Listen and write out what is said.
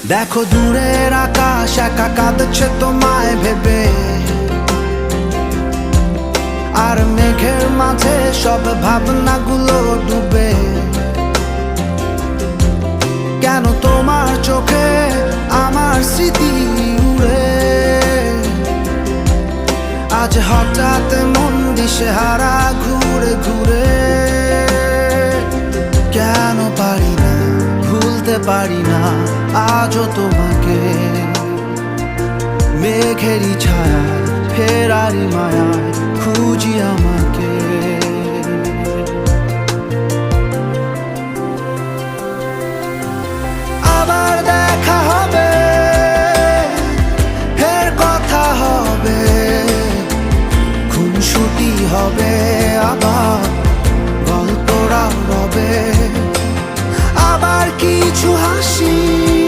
দেখো দূরের আকাশ একা কাঁদছে তোমায় ভেবে, আর মেঘের মাঝে সব ভাবনাগুলো ডুবে। কেন তোমার চোখে আমার স্মৃতি উড়ে, আজ হঠাৎ মন দিশেহারা ঘুরে ঘুরে। কেন পারি না ভুলতে পারি না আজও তোমাকে, মেঘেরই ছায়া ফেরারি মায়ায় খুঁজি আমাকে। আবার